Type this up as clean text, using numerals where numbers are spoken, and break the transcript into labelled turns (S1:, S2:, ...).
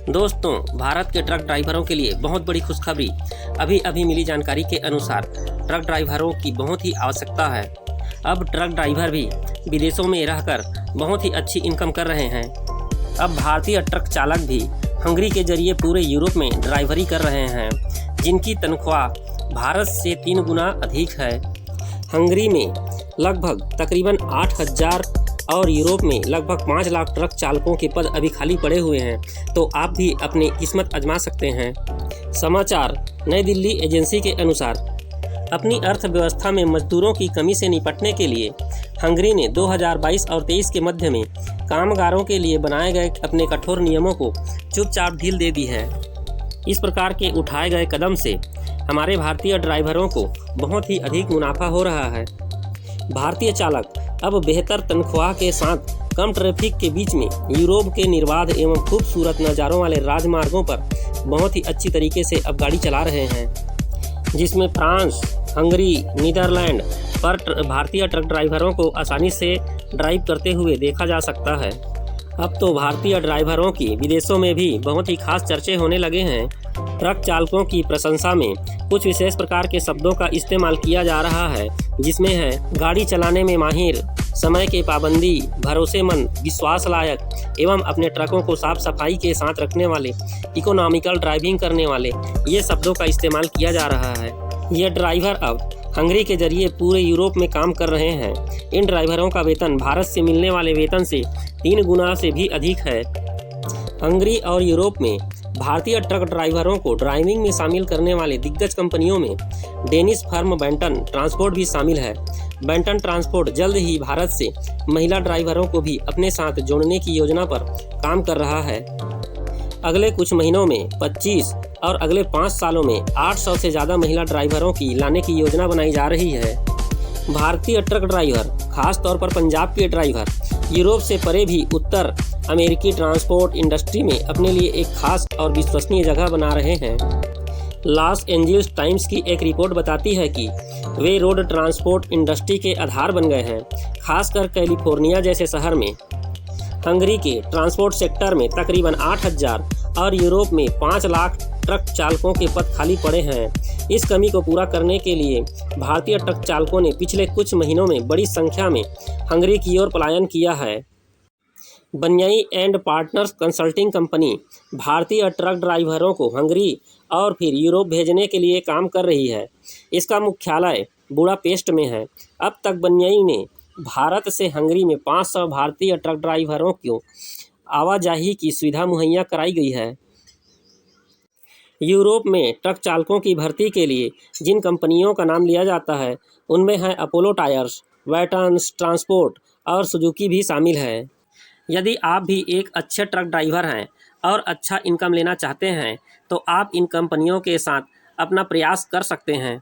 S1: दोस्तों, भारत के ट्रक ड्राइवरों के लिए बहुत बड़ी खुशखबरी। अभी अभी मिली जानकारी के अनुसार ट्रक ड्राइवरों की बहुत ही आवश्यकता है। अब ट्रक ड्राइवर भी विदेशों में रहकर बहुत ही अच्छी इनकम कर रहे हैं। अब भारतीय ट्रक चालक भी हंगरी के जरिए पूरे यूरोप में ड्राइवरी कर रहे हैं, जिनकी तनख्वाह भारत से 3 गुना अधिक है। हंगरी में लगभग तकरीबन 8,000 और यूरोप में लगभग 5 लाख ट्रक चालकों के पद अभी खाली पड़े हुए हैं, तो आप भी अपनी किस्मत आजमा सकते हैं। समाचार नई दिल्ली एजेंसी के अनुसार अपनी अर्थव्यवस्था में मजदूरों की कमी से निपटने के लिए हंगरी ने 2022 और 23 के मध्य में कामगारों के लिए बनाए गए अपने कठोर नियमों को चुपचाप ढील दे दी है। इस प्रकार के उठाए गए कदम से हमारे भारतीय ड्राइवरों को बहुत ही अधिक मुनाफा हो रहा है। भारतीय चालक अब बेहतर तनख्वाह के साथ कम ट्रैफिक के बीच में यूरोप के निर्बाध एवं खूबसूरत नज़ारों वाले राजमार्गों पर बहुत ही अच्छी तरीके से अब गाड़ी चला रहे हैं, जिसमें फ्रांस, हंगरी, नीदरलैंड पर भारतीय ट्रक ड्राइवरों को आसानी से ड्राइव करते हुए देखा जा सकता है। अब तो भारतीय ड्राइवरों की विदेशों में भी बहुत ही खास चर्चे होने लगे हैं। ट्रक चालकों की प्रशंसा में कुछ विशेष प्रकार के शब्दों का इस्तेमाल किया जा रहा है, जिसमें है गाड़ी चलाने में माहिर, समय के पाबंदी, भरोसेमंद, विश्वास लायक एवं अपने ट्रकों को साफ सफाई के साथ रखने वाले, इकोनॉमिकल ड्राइविंग करने वाले, ये शब्दों का इस्तेमाल किया जा रहा है। ये ड्राइवर अब हंगरी के जरिए पूरे यूरोप में काम कर रहे हैं। इन ड्राइवरों का वेतन भारत से मिलने वाले वेतन से 3 गुना से भी अधिक है। हंगरी और यूरोप में भारतीय ट्रक ड्राइवरों को ड्राइविंग में शामिल करने वाले दिग्गज कंपनियों में डेनिश फर्म बेंटन ट्रांसपोर्ट भी शामिल है। बेंटन ट्रांसपोर्ट जल्द ही भारत से महिला ड्राइवरों को भी अपने साथ जोड़ने की योजना पर काम कर रहा है। अगले कुछ महीनों में 25 और अगले 5 सालों में 800 से ज़्यादा महिला ड्राइवरों की लाने की योजना बनाई जा रही है। भारतीय ट्रक ड्राइवर, खास तौर पर पंजाब के ड्राइवर, यूरोप से परे भी उत्तर अमेरिकी ट्रांसपोर्ट इंडस्ट्री में अपने लिए एक खास और विश्वसनीय जगह बना रहे हैं। लॉस एंजल्स टाइम्स की एक रिपोर्ट बताती है कि वे रोड ट्रांसपोर्ट इंडस्ट्री के आधार बन गए हैं, खासकर कैलिफोर्निया जैसे शहर में। हंगरी के ट्रांसपोर्ट सेक्टर में तकरीबन 8,000 और यूरोप में 5 लाख ट्रक चालकों के पद खाली पड़े हैं। इस कमी को पूरा करने के लिए भारतीय ट्रक चालकों ने पिछले कुछ महीनों में बड़ी संख्या में हंगरी की ओर पलायन किया है। बन्याई एंड पार्टनर्स कंसल्टिंग कंपनी भारतीय ट्रक ड्राइवरों को हंगरी और फिर यूरोप भेजने के लिए काम कर रही है। इसका मुख्यालय बुडापेस्ट में है। अब तक बन्याई ने भारत से हंगरी में 500 भारतीय ट्रक ड्राइवरों को आवाजाही की सुविधा मुहैया कराई गई है। यूरोप में ट्रक चालकों की भर्ती के लिए जिन कंपनियों का नाम लिया जाता है, उनमें है अपोलो टायर्स, वेटर्न्स ट्रांसपोर्ट और सुजुकी भी शामिल है। यदि आप भी एक अच्छे ट्रक ड्राइवर हैं और अच्छा इनकम लेना चाहते हैं, तो आप इन कंपनियों के साथ अपना प्रयास कर सकते हैं।